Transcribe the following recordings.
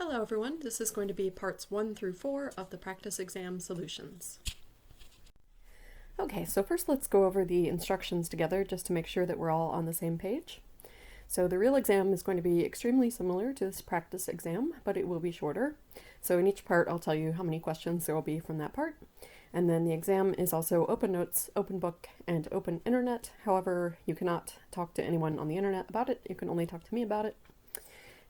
Hello everyone, this is going to be parts 1 through 4 of the practice exam solutions. Okay, so first let's go over the instructions together just to make sure that we're all on the same page. So the real exam is going to be extremely similar to this practice exam, but it will be shorter. So in each part I'll tell you how many questions there will be from that part. And then the exam is also open notes, open book, and open internet. However, you cannot talk to anyone on the internet about it. You can only talk to me about it.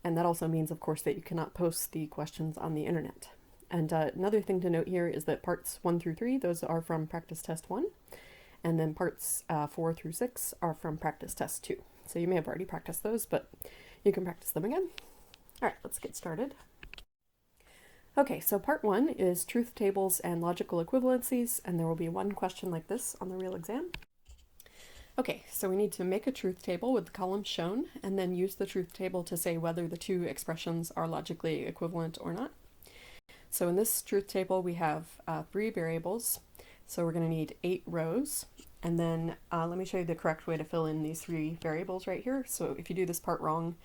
And that also means, of course, that you cannot post the questions on the internet. And another thing to note here is that parts 1 through 3, those are from practice test 1. And then parts 4 through 6 are from practice test 2. So you may have already practiced those, but you can practice them again. All right, let's get started. Okay, so part 1 is truth tables and logical equivalencies, and there will be one question like this on the real exam. Okay, so we need to make a truth table with the columns shown, and then use the truth table to say whether the two expressions are logically equivalent or not. So in this truth table we have 3 variables, so we're going to need 8 rows, and then let me show you the correct way to fill in these 3 variables right here. So if you do this part wrong,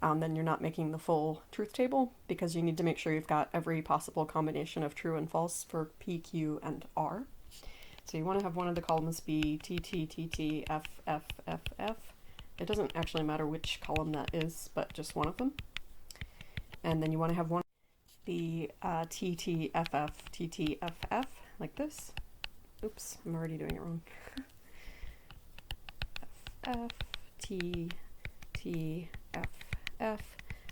then you're not making the full truth table, because you need to make sure you've got every possible combination of true and false for P, Q, and R. So you want to have one of the columns be T, T, T, T, F, F, F, F. It doesn't actually matter which column that is, but just one of them. And then you want to have one be T, T, F, F, T, T, F, F, like this. Oops, I'm already doing it wrong. F, F, T, T, F, F.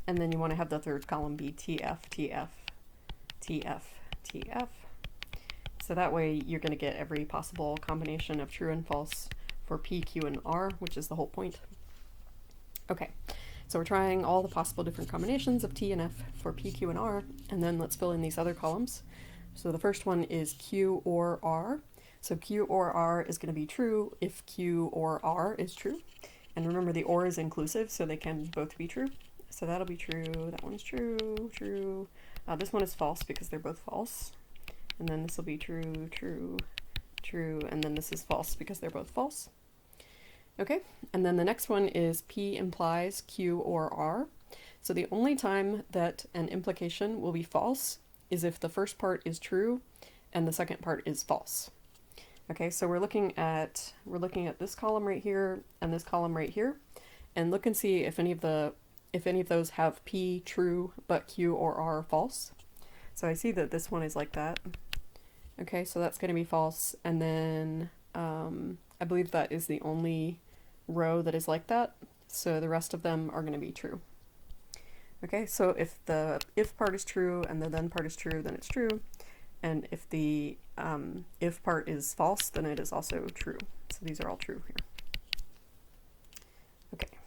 And then you want to have the third column be T, F, T, F, T, F, T, F. So that way you're going to get every possible combination of true and false for P, Q, and R, which is the whole point. Okay, so we're trying all the possible different combinations of T and F for P, Q, and R, and then let's fill in these other columns. So the first one is Q or R. So Q or R is going to be true if Q or R is true. And remember, the or is inclusive, so they can both be true. So that'll be true, that one's true, true. This one is false because they're both false. And then this will be true, true, true, and then this is false because they're both false. Okay, and then the next one is P implies Q or R. So the only time that an implication will be false is if the first part is true and the second part is false. Okay, so we're looking at this column right here and this column right here, and look and see if any of those have P true but Q or R false. So I see that this one is like that. Okay, so that's going to be false, and then I believe that is the only row that is like that, so the rest of them are going to be true. Okay, so if the if part is true and the then part is true, then it's true, and if the if part is false, then it is also true. So these are all true here. Okay,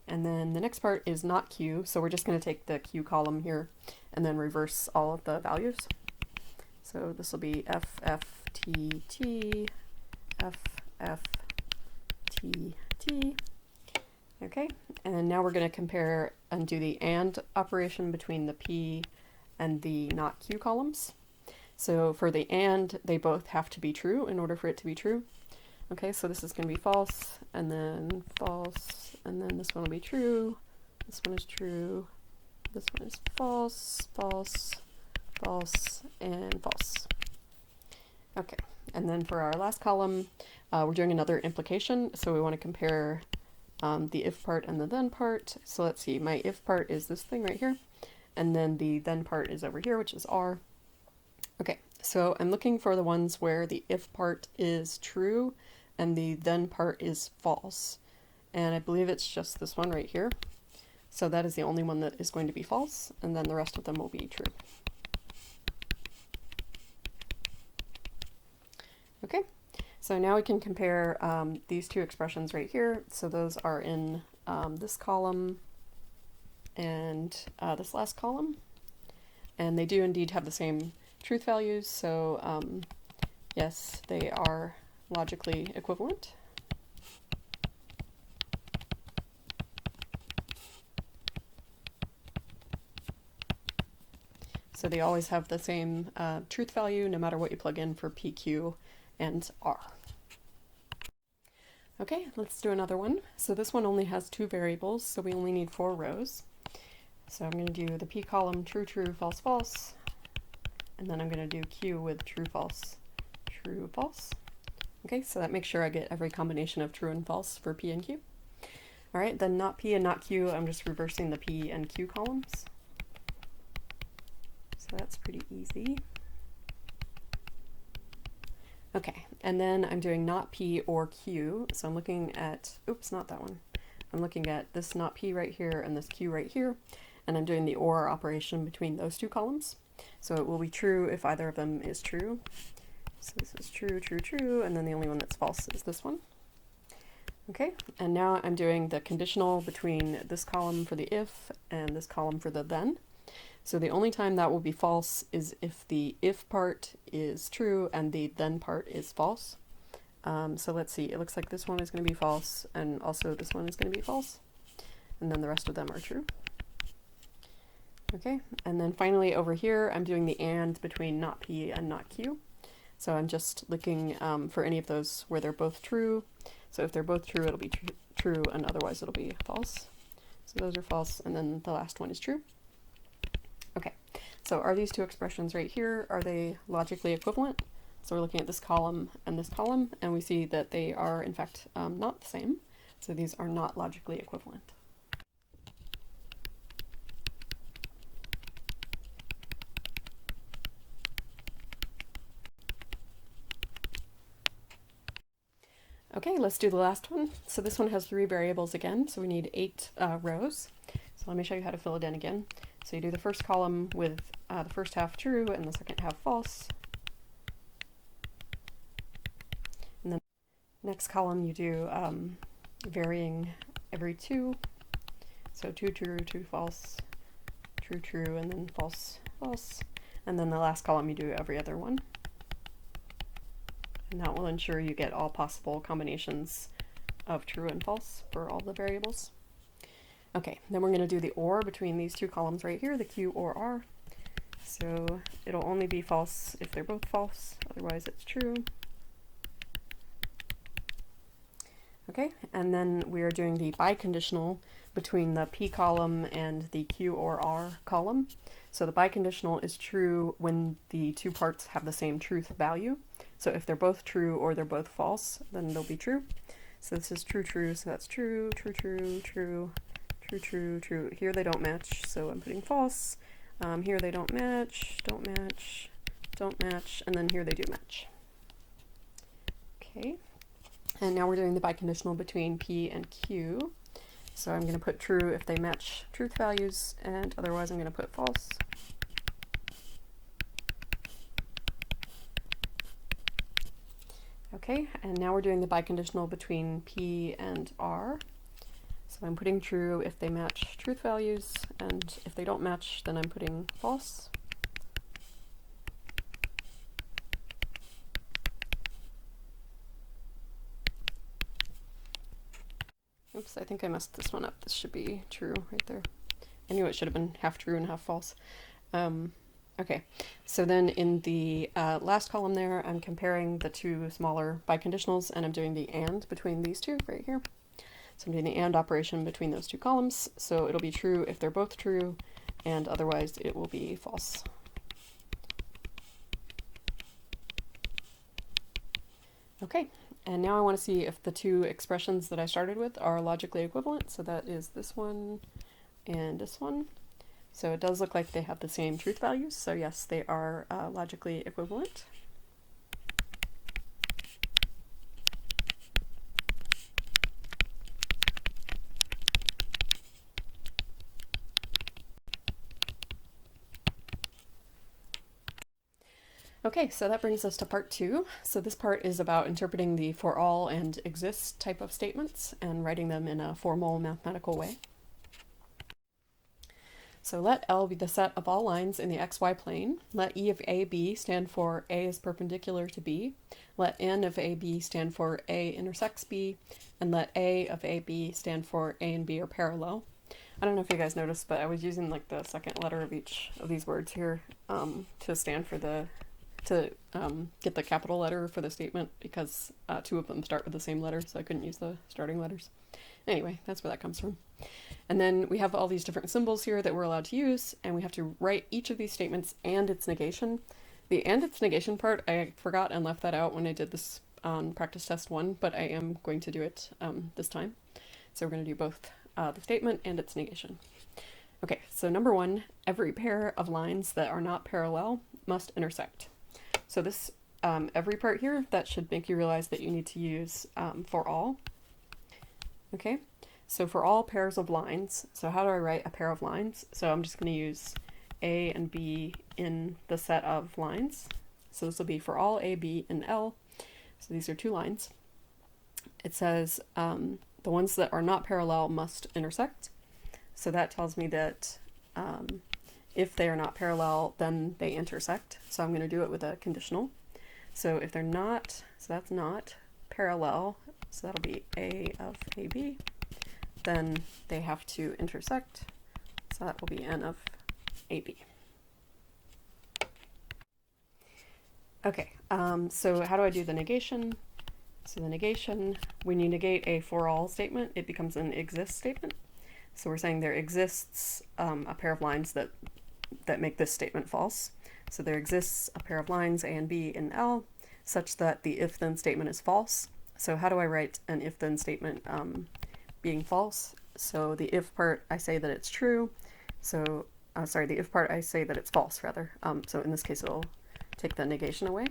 and then the next part is not Q, so we're just going to take the Q column here and then reverse all of the values. So this will be F, F, T, T, F, F, T, T. Okay, and now we're going to compare and do the AND operation between the P and the not Q columns. So for the AND, they both have to be true in order for it to be true. Okay, so this is going to be false, and then false, and then this one will be true, this one is true, this one is false, false, false, and false. Okay, and then for our last column, we're doing another implication, so we want to compare the if part and the then part. So let's see, my if part is this thing right here, and then the then part is over here, which is R. Okay, so I'm looking for the ones where the if part is true and the then part is false, and I believe it's just this one right here. So that is the only one that is going to be false, and then the rest of them will be true. Okay, so now we can compare these two expressions right here. So those are in this column and this last column, and they do indeed have the same truth values, so yes, they are logically equivalent. So they always have the same truth value no matter what you plug in for P, Q, and R. Okay, let's do another one. So this one only has 2 variables, so we only need 4 rows. So I'm going to do the P column true, true, false, false, and then I'm going to do Q with true, false, true, false. Okay, so that makes sure I get every combination of true and false for P and Q. All right, then not P and not Q, I'm just reversing the P and Q columns. So that's pretty easy. Okay, and then I'm doing not P or Q, so I'm looking at, oops, not that one. I'm looking at this not P right here and this Q right here, and I'm doing the OR operation between those two columns. So it will be true if either of them is true. So this is true, true, true, and then the only one that's false is this one. Okay, and now I'm doing the conditional between this column for the if and this column for the then. So the only time that will be false is if the if part is true and the then part is false. So let's see, it looks like this one is going to be false, and also this one is going to be false, and then the rest of them are true. Okay, and then finally over here I'm doing the and between not P and not Q. So I'm just looking for any of those where they're both true. So if they're both true, it'll be true, and otherwise it'll be false. So those are false, and then the last one is true. Okay, so are these two expressions right here, are they logically equivalent? So we're looking at this column, and we see that they are in fact not the same. So these are not logically equivalent. Okay, let's do the last one. So this one has 3 variables again, so we need 8 rows. So let me show you how to fill it in again. So you do the first column with the first half true and the second half false. And then next column you do varying every 2. So 2 true, 2 false, true, true, and then false, false. And then the last column you do every other one. And that will ensure you get all possible combinations of true and false for all the variables. Okay, then we're going to do the OR between these two columns right here, the Q or R. So it'll only be false if they're both false, otherwise it's true. Okay, and then we are doing the biconditional between the P column and the Q or R column. So the biconditional is true when the two parts have the same truth value. So if they're both true or they're both false, then they'll be true. So this is true, true, so that's true, true, true, true, true, true, true. Here they don't match, so I'm putting false. Here they don't match, don't match, don't match, and then here they do match. Okay, and now we're doing the biconditional between P and Q. So I'm going to put true if they match truth values, and otherwise I'm going to put false. Okay, and now we're doing the biconditional between P and R. So I'm putting true if they match truth values, and if they don't match, then I'm putting false. Oops, I think I messed this one up. This should be true right there. I knew it should have been half true and half false. Okay, so then in the last column there, I'm comparing the two smaller biconditionals, and I'm doing the AND between these two right here. So I'm doing the AND operation between those two columns, so it'll be true if they're both true, and otherwise it will be false. Okay, and now I want to see if the two expressions that I started with are logically equivalent, so that is this one and this one. So it does look like they have the same truth values, so yes, they are logically equivalent. Okay, so that brings us to part 2. So this part is about interpreting the for all and exists type of statements and writing them in a formal mathematical way. So let L be the set of all lines in the xy plane. Let E of AB stand for A is perpendicular to B. Let N of AB stand for A intersects B. And let A of AB stand for A and B are parallel. I don't know if you guys noticed, but I was using like the second letter of each of these words here to stand for get the capital letter for the statement, because 2 of them start with the same letter, so I couldn't use the starting letters. Anyway, that's where that comes from. And then we have all these different symbols here that we're allowed to use, and we have to write each of these statements and its negation. The and its negation part, I forgot and left that out when I did this on practice test 1, but I am going to do it this time. So we're going to do both the statement and its negation. Okay, so number 1, every pair of lines that are not parallel must intersect. So this every part here, that should make you realize that you need to use for all. Okay, so for all pairs of lines, so how do I write a pair of lines? So I'm just going to use A and B in the set of lines. So this will be for all A, B, and L. So these are 2 lines. It says the ones that are not parallel must intersect. So that tells me that if they are not parallel, then they intersect. So I'm going to do it with a conditional. So if they're not, so that's not parallel, so that'll be A of AB, then they have to intersect. So that will be N of AB. Okay, so how do I do the negation? So the negation, when you negate a for all statement, it becomes an exists statement. So we're saying there exists a pair of lines that make this statement false. So there exists a pair of lines A and B in L such that the if-then statement is false. So how do I write an if-then statement being false? So the if part, I say that it's true. So, sorry, the if part, I say that it's false, rather. So in this case, it'll take the negation away.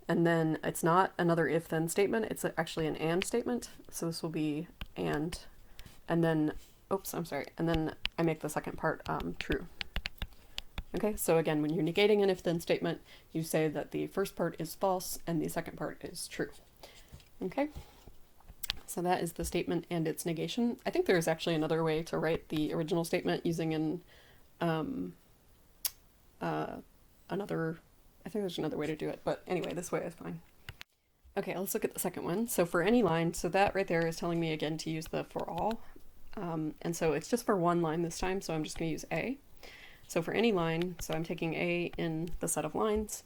And then it's not another if-then statement, it's actually an and statement. So this will be and then, oops, I'm sorry, and then I make the second part true. Okay, so again, when you're negating an if-then statement, you say that the first part is false and the second part is true. Okay, so that is the statement and its negation. I think there's actually another way to write the original statement using I think there's another way to do it, but anyway, this way is fine. Okay, let's look at the second one. So for any line, so that right there is telling me again to use the for all. And so it's just for one line this time, so I'm just going to use A. So for any line, so I'm taking A in the set of lines.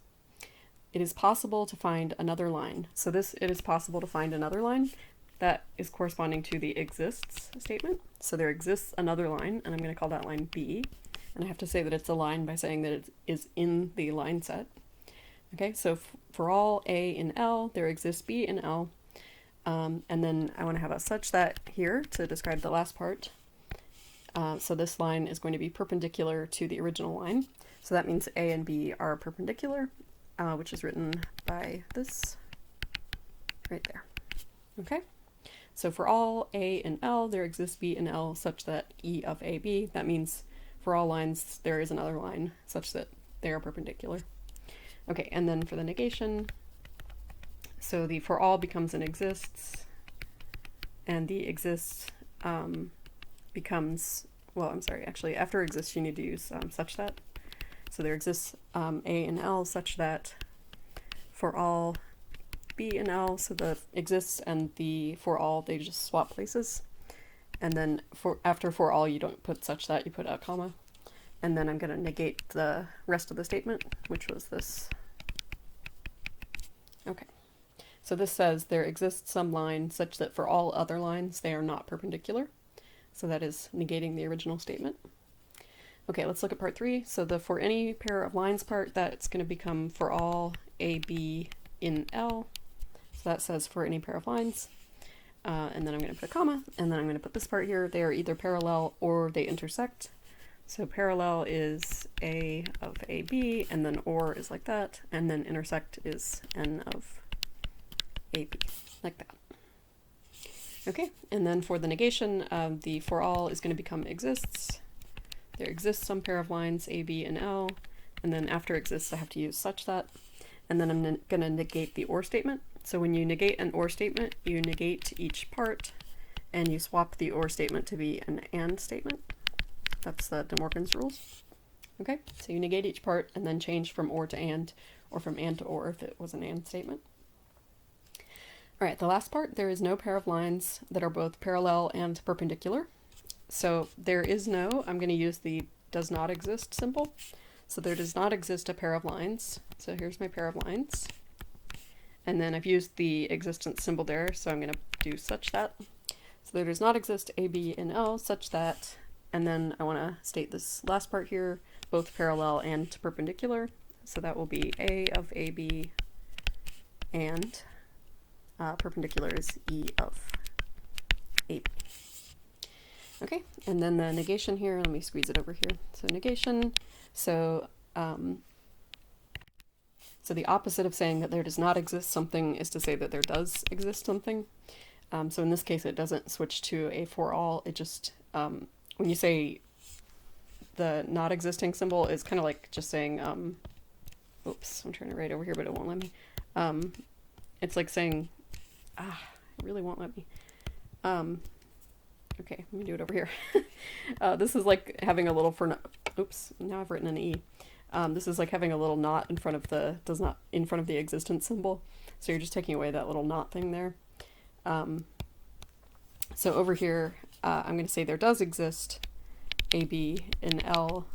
It is possible to find another line. So it is possible to find another line. That is corresponding to the exists statement. So there exists another line, and I'm going to call that line B. And I have to say that it's a line by saying that it is in the line set. Okay, so for all A in L, there exists B in L. And then I want to have a such that here to describe the last part. So this line is going to be perpendicular to the original line. So that means A and B are perpendicular, which is written by this right there. Okay, so for all A in L, there exists B in L such that E of AB. That means for all lines, there is another line such that they are perpendicular. Okay, and then for the negation, so the for all becomes an exists, and the exists becomes, well, I'm sorry, actually after exists you need to use such that. So there exists A and L such that for all B and L, so the exists and the for all, they just swap places. And then after for all you don't put such that, you put a comma. And then I'm going to negate the rest of the statement, which was this. Okay, so this says there exists some line such that for all other lines they are not perpendicular. So that is negating the original statement. Okay, let's look at part 3. So the for any pair of lines part, that's going to become for all A, B in L. So that says for any pair of lines. And then I'm going to put a comma, and then I'm going to put this part here. They are either parallel or they intersect. So parallel is A of AB, and then or is like that, and then intersect is N of AB, like that. Okay, and then for the negation, the for all is going to become exists. There exists some pair of lines A, B, and L, and then after exists I have to use such that, and then I'm going to negate the or statement. So when you negate an or statement, you negate each part, and you swap the or statement to be an and statement. That's the De Morgan's rules. Okay, so you negate each part and then change from or to and, or from and to or if it was an and statement. All right, the last part, there is no pair of lines that are both parallel and perpendicular. So there is no, I'm going to use the does not exist symbol. So there does not exist a pair of lines. So here's my pair of lines. And then I've used the existence symbol there, so I'm going to do such that. So there does not exist a, b, and L such that, and then I want to state this last part here, both parallel and perpendicular. So that will be A of AB and perpendicular is E of AB. Okay, and then the negation here, let me squeeze it over here. So negation, so the opposite of saying that there does not exist something is to say that there does exist something. So in this case, it doesn't switch to a for all. It just, when you say the not existing symbol, is kind of like just saying, oops, I'm trying to write over here, but it won't let me. It's like saying, it really won't let me. Okay, let me do it over here. This is like having a little oops, now I've written an E. This is like having a little not in front of the, in front of the existence symbol. So you're just taking away that little not thing there. So over here, I'm going to say there does exist A, B, and L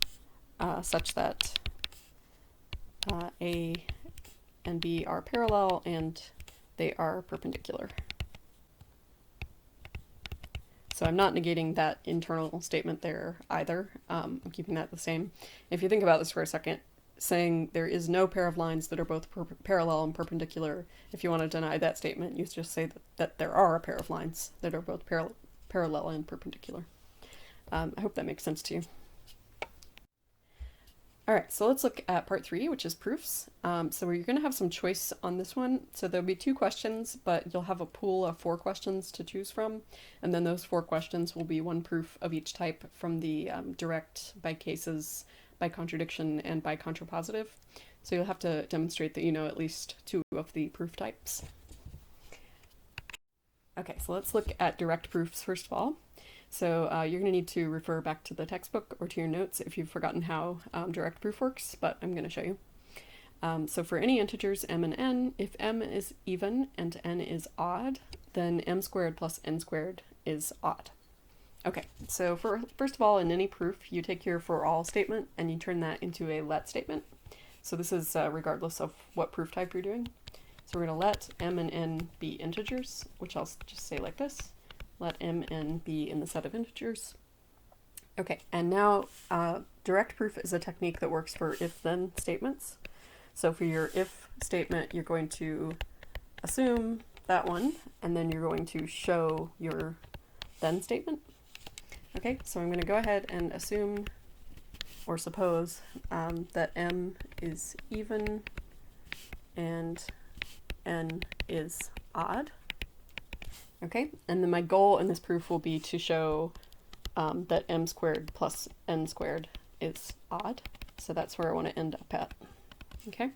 such that A and B are parallel and they are perpendicular. So I'm not negating that internal statement there either. I'm keeping that the same. If you think about this for a second, saying there is no pair of lines that are both parallel and perpendicular, if you want to deny that statement, you just say that there are a pair of lines that are both parallel and perpendicular. I hope that makes sense to you. All right, so let's look at part 3, which is proofs. So you're going to have some choice on this one. So there'll be 2 questions, but you'll have a pool of 4 questions to choose from. And then those 4 questions will be 1 proof of each type from the direct, by cases, by contradiction, and by contrapositive. So you'll have to demonstrate that you know at least 2 of the proof types. Okay, so let's look at direct proofs first of all. So you're going to need to refer back to the textbook or to your notes if you've forgotten how direct proof works, but I'm going to show you. So for any integers m and n, if m is even and n is odd, then m squared plus n squared is odd. Okay, so first of all, in any proof, you take your for all statement and you turn that into a let statement. So this is regardless of what proof type you're doing. So we're going to let m and n be integers, which I'll just say like this. Let m and n be in the set of integers. Okay, and now direct proof is a technique that works for if-then statements. So for your if statement, you're going to assume that one, and then you're going to show your then statement. Okay, so I'm going to go ahead and assume or suppose that m is even and n is odd. Okay, and then my goal in this proof will be to show that m squared plus n squared is odd. So that's where I want to end up at. Okay,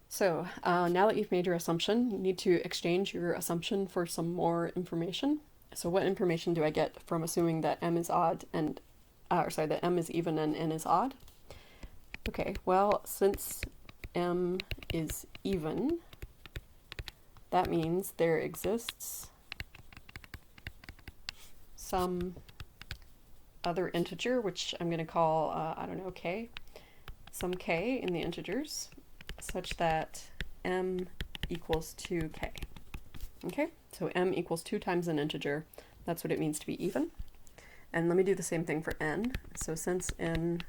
so now that you've made your assumption, you need to exchange your assumption for some more information. So what information do I get from assuming that m is odd and, that m is even and n is odd? Okay, well, since m is even, that means there exists some other integer, which I'm going to call, I don't know, k, some k in the integers, such that m equals 2k. Okay, so m equals 2 times an integer. That's what it means to be even. And let me do the same thing for n. So since n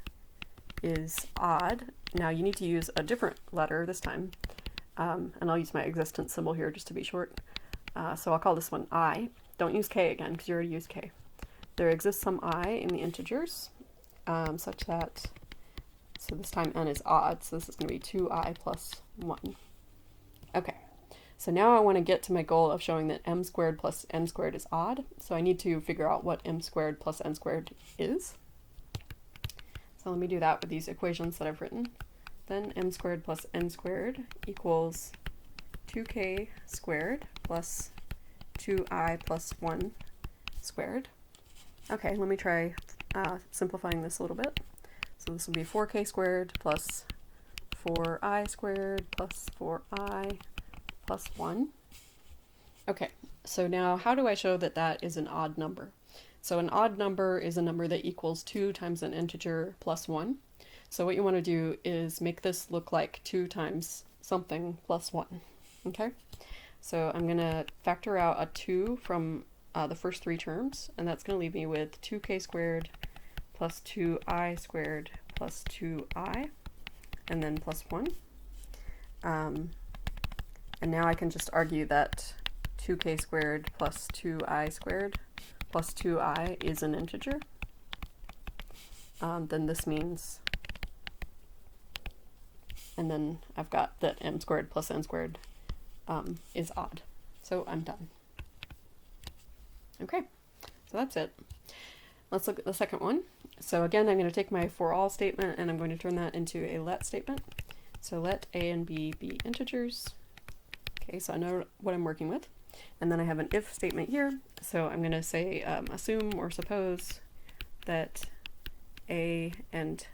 is odd, now you need to use a different letter this time. And I'll use my existence symbol here just to be short. So I'll call this one I. Don't use k again because you already used k. There exists some I in the integers such that, so this time n is odd, so this is going to be 2i plus 1. Okay, so now I want to get to my goal of showing that m squared plus n squared is odd. So I need to figure out what m squared plus n squared is. So let me do that with these equations that I've written. Then m squared plus n squared equals 2k squared plus 2i plus 1 squared. Okay, let me try simplifying this a little bit. So this will be 4k squared plus 4i squared plus 4i plus 1. Okay, so now how do I show that that is an odd number? So an odd number is a number that equals 2 times an integer plus 1. So what you want to do is make this look like 2 times something plus 1. Okay, so I'm going to factor out a 2 from the first three terms, and that's going to leave me with 2k squared plus 2i squared plus 2i, and then plus 1. And now I can just argue that 2k squared plus 2i squared plus 2i is an integer. Then this means, and then I've got that m squared plus n squared is odd. So I'm done. Okay, so that's it. Let's look at the second one. So again, I'm going to take my for all statement and I'm going to turn that into a let statement. So let a and b be integers. Okay, so I know what I'm working with. And then I have an if statement here. So I'm going to say assume or suppose that a and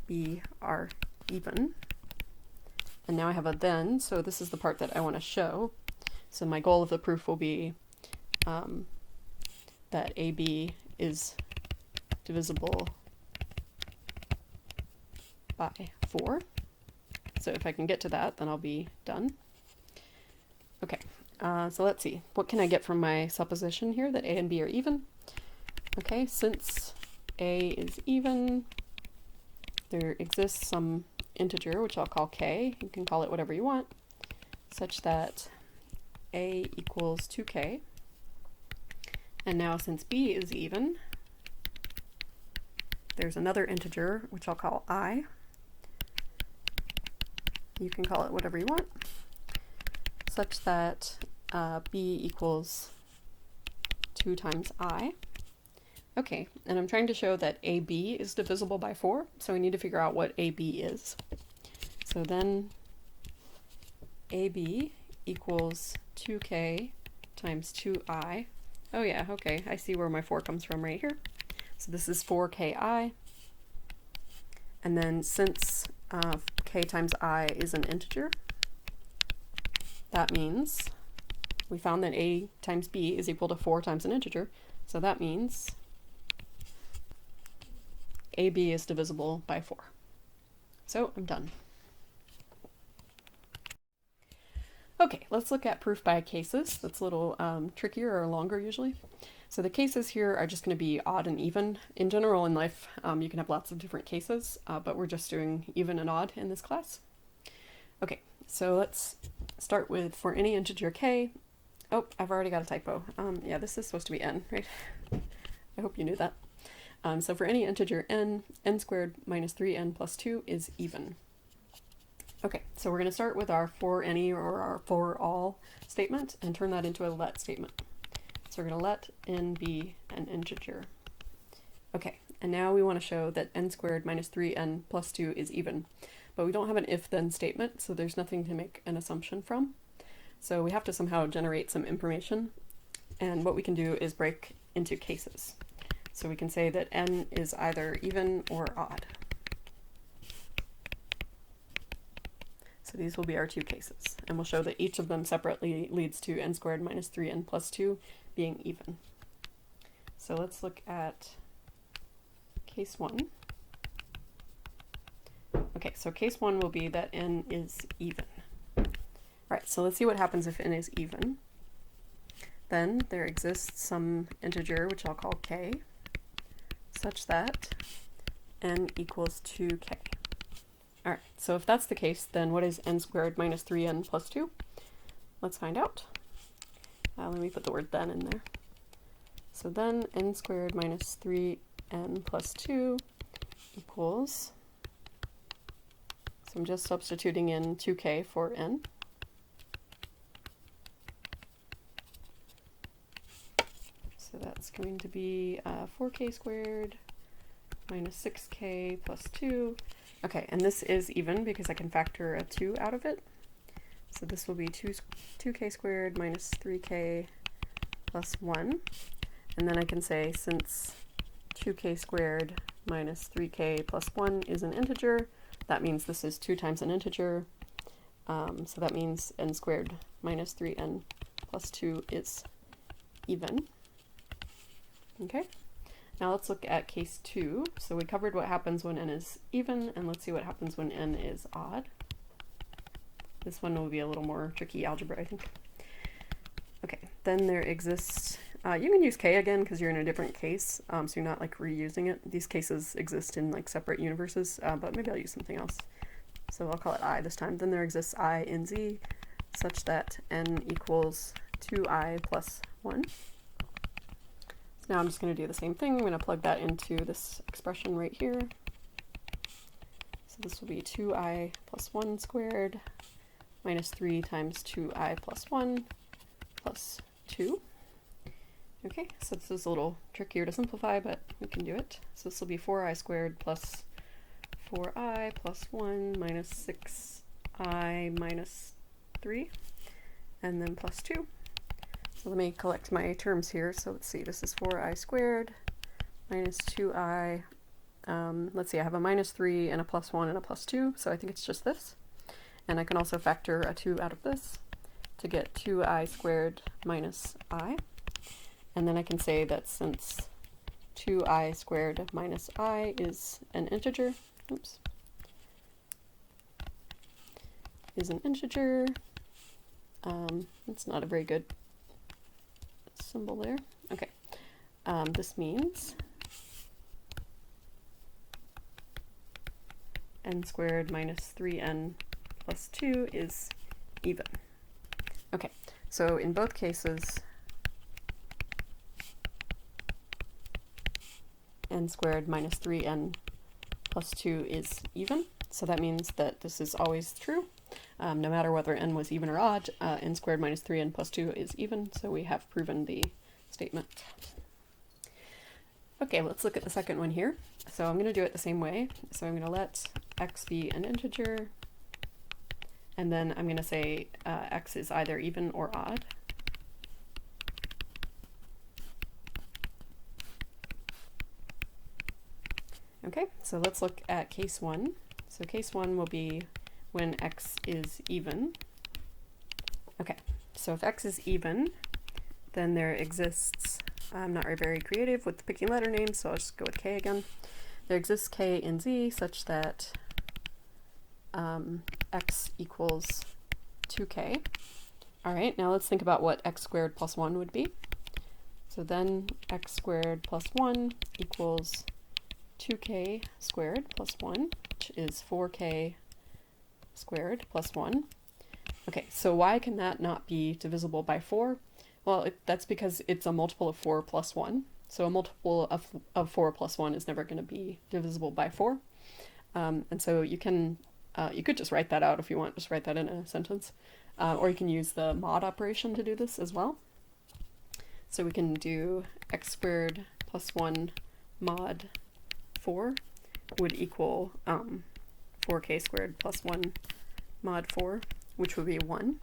b are even. And now I have a then, so this is the part that I want to show. So my goal of the proof will be that AB is divisible by 4. So if I can get to that, then I'll be done. Okay, so let's see. What can I get from my supposition here that A and B are even? Okay, since A is even, there exists some integer, which I'll call k. You can call it whatever you want, such that A equals 2k. And now since B is even, there's another integer, which I'll call I. You can call it whatever you want, such that B equals 2 times I. Okay, and I'm trying to show that AB is divisible by 4, so we need to figure out what AB is. So then AB equals 2k times 2I. Oh yeah, okay, I see where my 4 comes from right here. So this is 4ki. And then since k times I is an integer, that means we found that A times B is equal to 4 times an integer. So that means AB is divisible by 4. So I'm done. Okay, let's look at proof by cases. That's a little trickier or longer usually. So the cases here are just going to be odd and even. In general in life, you can have lots of different cases, but we're just doing even and odd in this class. Okay, so let's start with for any integer k. Oh, I've already got a typo. Yeah, this is supposed to be n, right? I hope you knew that. So for any integer n, n squared minus 3n plus 2 is even. Okay, so we're going to start with our for any or our for all statement and turn that into a let statement. So we're going to let n be an integer. Okay, and now we want to show that n squared minus 3n plus 2 is even. But we don't have an if-then statement, so there's nothing to make an assumption from. So we have to somehow generate some information. And what we can do is break into cases. So we can say that n is either even or odd. So these will be our two cases. And we'll show that each of them separately leads to n squared minus 3n plus 2 being even. So let's look at case 1. Okay, so case 1 will be that n is even. Alright, so let's see what happens if n is even. Then there exists some integer, which I'll call k, such that n equals 2k. Alright, so if that's the case, then what is n squared minus 3n plus 2? Let's find out. Let me put the word then in there. So then n squared minus 3n plus 2 equals, so I'm just substituting in 2k for n. So that's going to be 4k squared minus 6k plus 2. Okay, and this is even because I can factor a 2 out of it. So this will be 2k squared minus 3k plus 1. And then I can say since 2k squared minus 3k plus 1 is an integer, that means this is 2 times an integer. So that means n squared minus 3n plus 2 is even. Okay. Now let's look at case 2. So we covered what happens when n is even, and let's see what happens when n is odd. This one will be a little more tricky algebra, I think. Okay, then there exists You can use k again because you're in a different case, so you're not like reusing it. These cases exist in like separate universes, but maybe I'll use something else. So I'll call it I this time. Then there exists I in Z such that n equals 2I plus 1. So now I'm just going to do the same thing. I'm going to plug that into this expression right here. So this will be 2I plus 1 squared minus 3 times 2I plus 1 plus 2. Okay, so this is a little trickier to simplify, but we can do it. So this will be 4I squared plus 4I plus 1 minus 6I minus 3, and then plus 2. So let me collect my terms here. So let's see, this is 4I squared minus 2I. Let's see, I have a minus 3 and a plus 1 and a plus 2, so I think it's just this. And I can also factor a 2 out of this to get 2I squared minus I. And then I can say that since 2I squared minus I is an integer, it's not a very good symbol there. Okay, this means n squared minus 3n plus 2 is even. Okay, so in both cases, n squared minus 3n plus 2 is even. So that means that this is always true. No matter whether n was even or odd, n squared minus 3n plus 2 is even, so we have proven the statement. Okay, let's look at the second one here. So I'm going to do it the same way. So I'm going to let x be an integer, and then I'm going to say x is either even or odd. Okay, so let's look at case 1. So case 1 will be when x is even. Okay, so if x is even, then there exists, I'm not very creative with picking letter names, so I'll just go with k again. There exists k in Z such that x equals 2k. All right, now let's think about what x squared plus 1 would be. So then x squared plus 1 equals 2k squared plus 1, which is 4k squared plus 1. Okay, so why can that not be divisible by 4? Well, that's because it's a multiple of 4 plus 1. So a multiple of 4 plus 1 is never going to be divisible by 4. And so you could just write that out if you want, just write that in a sentence. Or you can use the mod operation to do this as well. So we can do x squared plus 1 mod 4 would equal 4k squared plus 1 mod 4, which would be 1.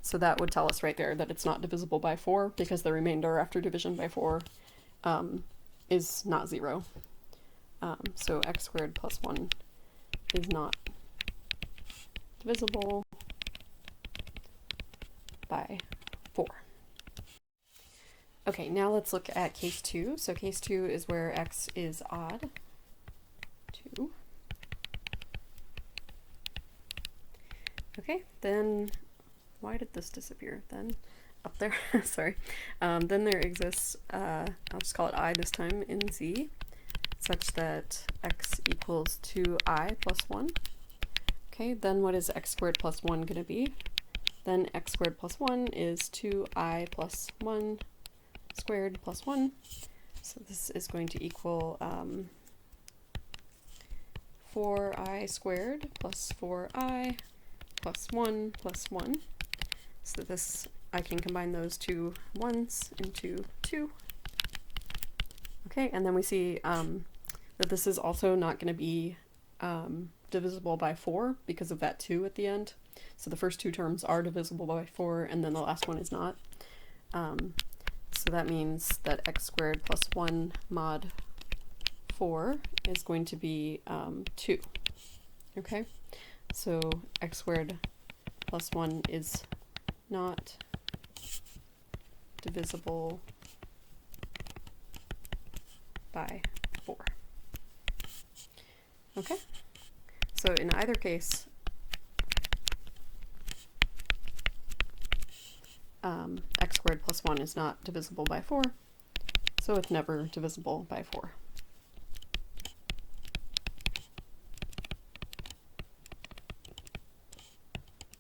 So that would tell us right there that it's not divisible by 4 because the remainder after division by 4 is not 0. So x squared plus 1 is not divisible by 4. Okay, now let's look at case 2. So case 2 is where x is odd. 2. Okay, then why did this disappear then? Up there, sorry. Then there exists, I'll just call it I this time, in Z, such that x equals 2I plus 1. Okay, then what is x squared plus 1 going to be? Then x squared plus 1 is 2I plus 1 squared plus 1. So this is going to equal 4I squared plus 4I plus 1 plus 1. So this, I can combine those two ones into 2. Okay, and then we see that this is also not going to be divisible by 4 because of that 2 at the end. So the first two terms are divisible by 4, and then the last one is not. So that means that x squared plus 1 mod 4 is going to be 2. Okay, so x squared plus 1 is not divisible by 4. Okay, so in either case, x squared squared plus 1 is not divisible by 4, so it's never divisible by 4.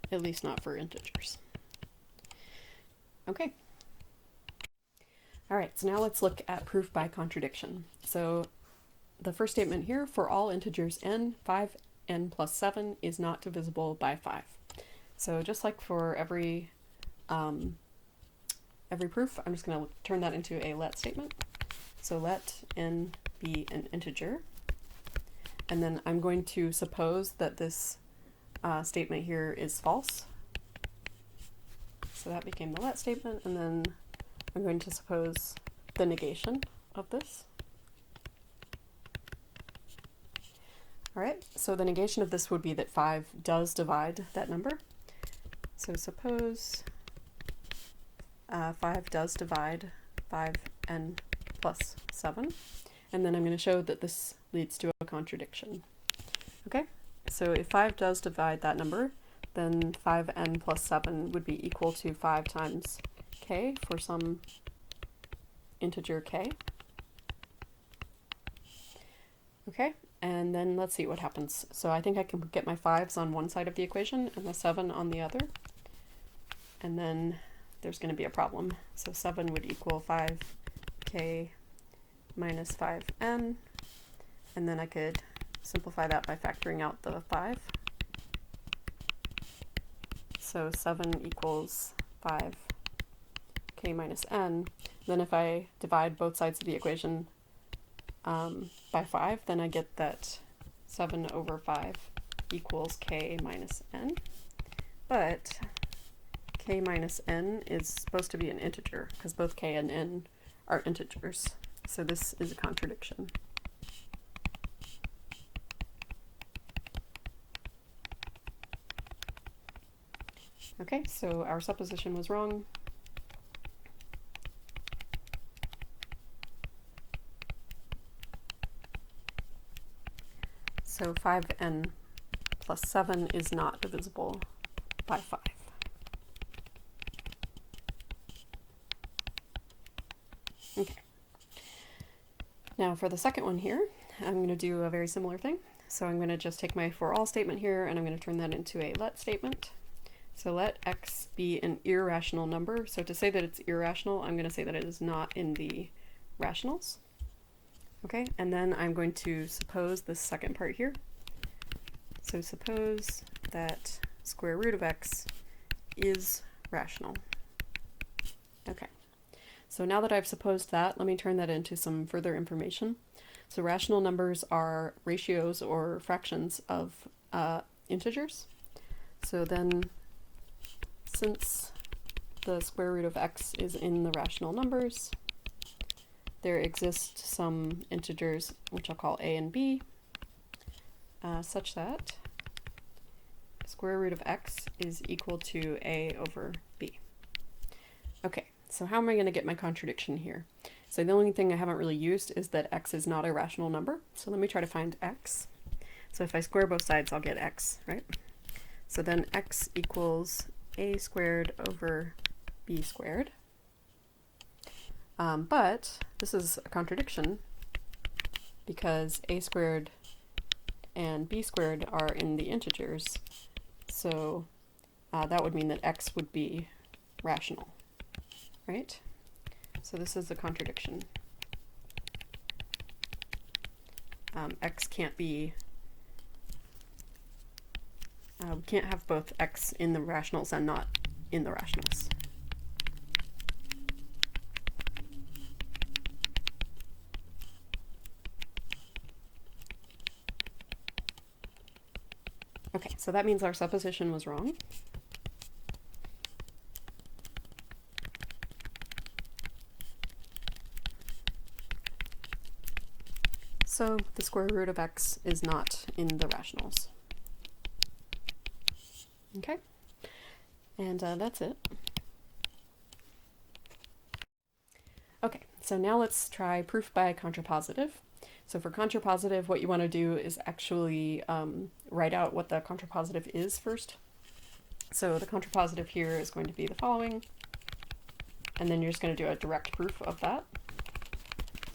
At least not for integers. Okay. All right, so now let's look at proof by contradiction. So the first statement here, for all integers n, 5n plus 7 is not divisible by 5. So just like for every proof, I'm just going to turn that into a let statement. So let n be an integer, and then I'm going to suppose that this statement here is false. So that became the let statement, and then I'm going to suppose the negation of this. All right, so the negation of this would be that 5 does divide that number. So suppose 5 does divide 5n plus 7, and then I'm going to show that this leads to a contradiction. Okay, so if 5 does divide that number, then 5n plus 7 would be equal to 5 times k for some integer k. Okay, and then let's see what happens. So I think I can get my 5s on one side of the equation and the 7 on the other. And then there's going to be a problem. So 7 would equal 5k minus 5n. And then I could simplify that by factoring out the 5. So 7 equals 5k minus n. Then if I divide both sides of the equation by 5, then I get that 7 over 5 equals k minus n. But k minus n is supposed to be an integer, because both k and n are integers. So this is a contradiction. Okay, so our supposition was wrong. So 5n plus 7 is not divisible by 5. Okay. Now for the second one here, I'm going to do a very similar thing. So I'm going to just take my for all statement here, and I'm going to turn that into a let statement. So let x be an irrational number. So to say that it's irrational, I'm going to say that it is not in the rationals. Okay, and then I'm going to suppose this second part here. So suppose that square root of x is rational. Okay, so now that I've supposed that, let me turn that into some further information. So rational numbers are ratios or fractions of integers. So then, since the square root of x is in the rational numbers, there exist some integers, which I'll call a and b, such that square root of x is equal to a over b. Okay, so how am I going to get my contradiction here? So the only thing I haven't really used is that x is not a rational number. So let me try to find x. So if I square both sides, I'll get x, right? So then x equals a squared over b squared. But this is a contradiction because a squared and b squared are in the integers. So that would mean that x would be rational, right? So this is a contradiction. X can't be, we can't have both x in the rationals and not in the rationals. Okay, so that means our supposition was wrong. So the square root of x is not in the rationals. Okay, and that's it. Okay, so now let's try proof by contrapositive. So for contrapositive, what you want to do is actually write out what the contrapositive is first. So the contrapositive here is going to be the following. and then you're just going to do a direct proof of that.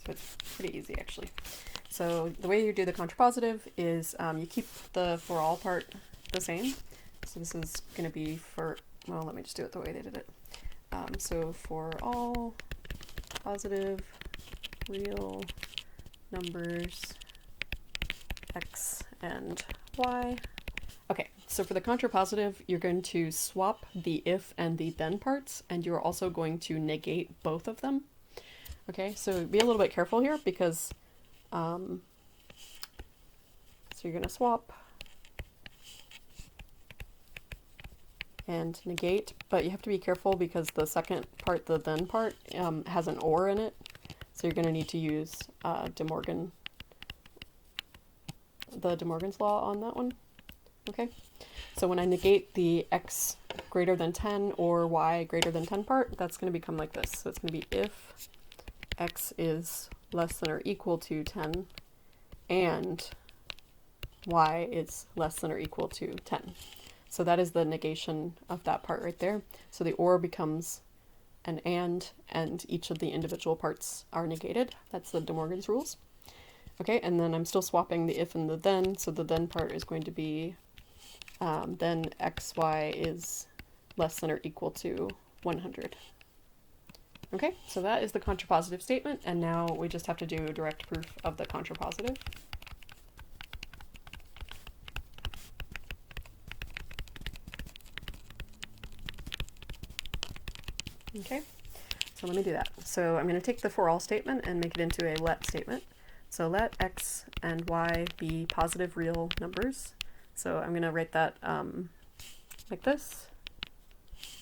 So it's pretty easy actually. So the way you do the contrapositive is you keep the for all part the same. So this is going to be for, well, let me just do it the way they did it. So for all positive real numbers x and y. Okay, so for the contrapositive, you're going to swap the if and the then parts, and you're also going to negate both of them. Okay, so be a little bit careful here because, so you're going to swap and negate, but you have to be careful because the second part, the then part, has an or in it, so you're going to need to use De Morgan's law on that one. Okay, so when I negate the x greater than 10 or y greater than 10 part, that's going to become like this. So it's going to be if x is less than or equal to 10 and y is less than or equal to 10. So that is the negation of that part right there. So the or becomes an and each of the individual parts are negated. That's the De Morgan's rules. Okay, and then I'm still swapping the if and the then, so the then part is going to be then xy is less than or equal to 100. Okay, so that is the contrapositive statement, and now we just have to do a direct proof of the contrapositive. Okay, so let me do that. So I'm going to take the for all statement and make it into a let statement. So let x and y be positive real numbers. So I'm going to write that like this.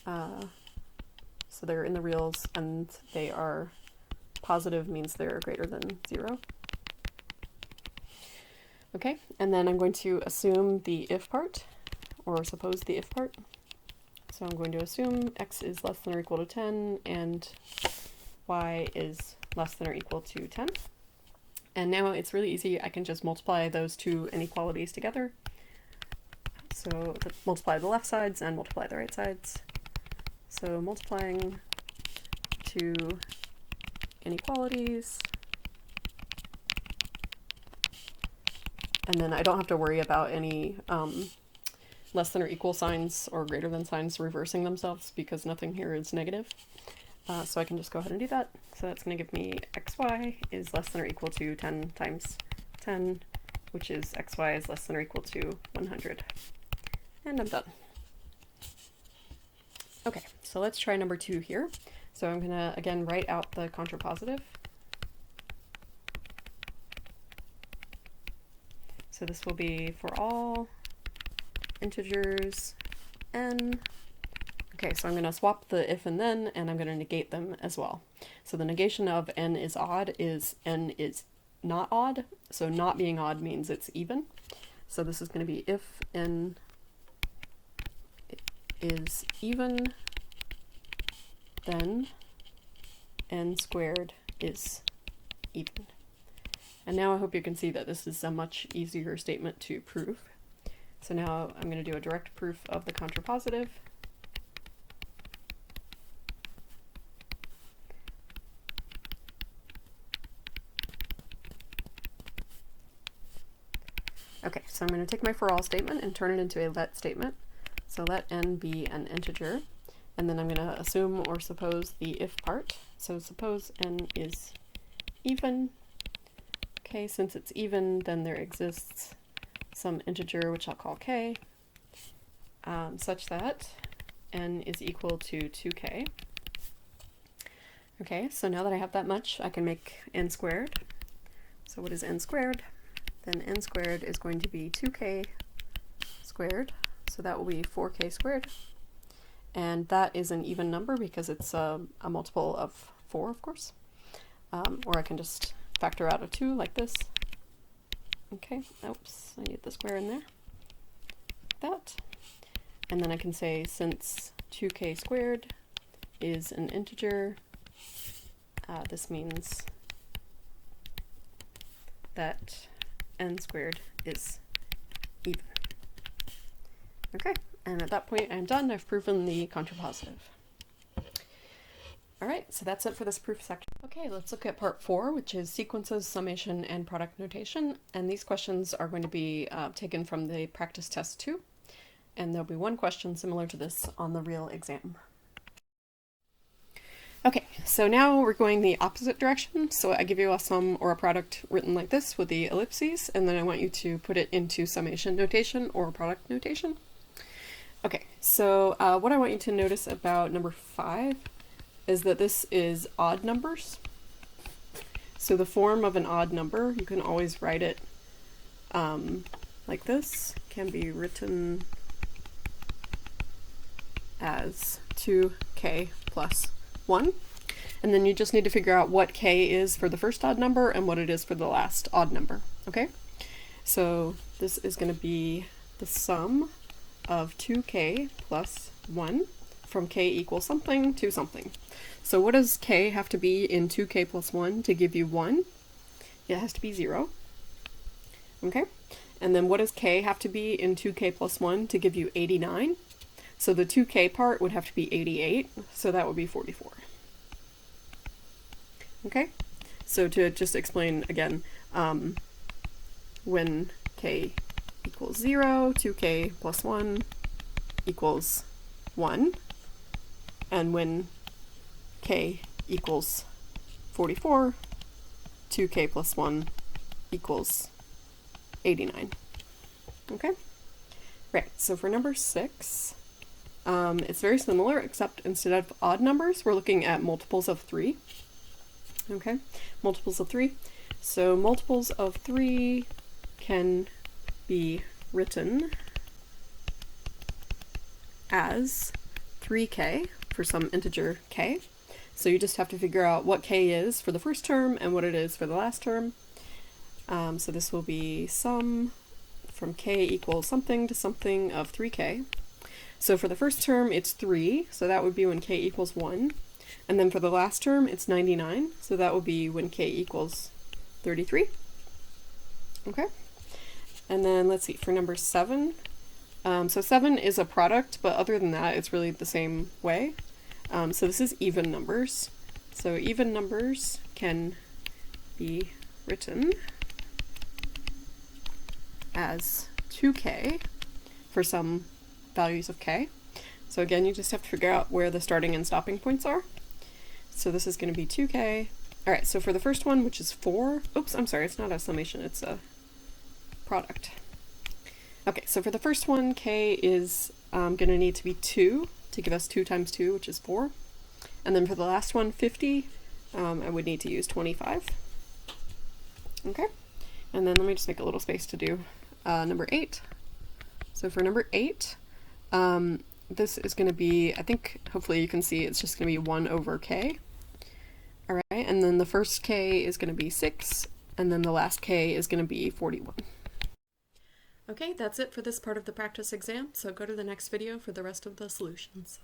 So they're in the reals and they are positive, means they're greater than 0. Okay, and then I'm going to assume the if part, or suppose the if part. So I'm going to assume x is less than or equal to 10 and y is less than or equal to 10. And now it's really easy. I can just multiply those two inequalities together. So multiply the left sides and multiply the right sides. So multiplying two inequalities. And then I don't have to worry about any less than or equal signs or greater than signs reversing themselves because nothing here is negative. So I can just go ahead and do that. So that's going to give me xy is less than or equal to 10 times 10, which is xy is less than or equal to 100. And I'm done. Okay, so let's try number 2 here. So I'm going to, again, write out the contrapositive. So this will be for all integers n. Okay, so I'm going to swap the if and then, and I'm going to negate them as well. So the negation of n is odd is n is not odd. So not being odd means it's even. So this is going to be if n is even, then n squared is even. And now I hope you can see that this is a much easier statement to prove. So now I'm going to do a direct proof of the contrapositive. Okay, so I'm going to take my for all statement and turn it into a let statement. So let n be an integer, and then I'm going to assume or suppose the if part. So suppose n is even. Okay, since it's even, then there exists some integer, which I'll call k, such that n is equal to 2k. Okay, so now that I have that much, I can make n squared. So what is n squared? Then n squared is going to be 2k squared, so that will be 4k squared. And that is an even number because it's a multiple of 4, of course. Or I can just factor out a 2 like this. Okay, oops, I need the square in there. Like that. And then I can say since 2k squared is an integer, this means that n squared is even. Okay, and at that point I'm done. I've proven the contrapositive. Alright, so that's it for this proof section. Okay, let's look at part 4, which is sequences, summation, and product notation. And these questions are going to be taken from the practice test 2. And there'll be one question similar to this on the real exam. Okay, so now we're going the opposite direction. So I give you a sum or a product written like this with the ellipses, and then I want you to put it into summation notation or product notation. Okay, so what I want you to notice about number 5 is that this is odd numbers. So the form of an odd number, you can always write it like this, can be written as 2k plus 1. And then you just need to figure out what k is for the first odd number and what it is for the last odd number, okay? So this is going to be the sum of 2k plus 1 from k equals something to something. So what does k have to be in 2k plus 1 to give you 1? It has to be 0. Okay? And then what does k have to be in 2k plus 1 to give you 89? So the 2k part would have to be 88, so that would be 44. Okay? So to just explain again, when k equals 0, 2k plus 1 equals 1, and when k equals 44, 2k plus 1 equals 89. Okay? Right, so for number 6, it's very similar, except instead of odd numbers, we're looking at multiples of 3. Okay, multiples of 3. So multiples of 3 can be written as 3k for some integer k. So you just have to figure out what k is for the first term and what it is for the last term. So this will be sum from k equals something to something of 3k. So for the first term it's 3, so that would be when k equals 1. And then for the last term it's 99, so that would be when k equals 33. Okay? And then let's see, for number 7, so 7 is a product, but other than that it's really the same way. So this is even numbers. So even numbers can be written as 2k for some values of k. So again, you just have to figure out where the starting and stopping points are. So this is going to be 2k. Alright, so for the first one, which is 4, oops, I'm sorry, it's not a summation, it's a product. Okay, so for the first one, k is going to need to be 2 to give us 2 times 2, which is 4. And then for the last one, 50, I would need to use 25. Okay, and then let me just make a little space to do number 8. So for number 8, this is going to be, I think, hopefully you can see it's just going to be 1 over k. Alright, and then the first k is going to be 6, and then the last k is going to be 41. Okay, that's it for this part of the practice exam, so go to the next video for the rest of the solutions.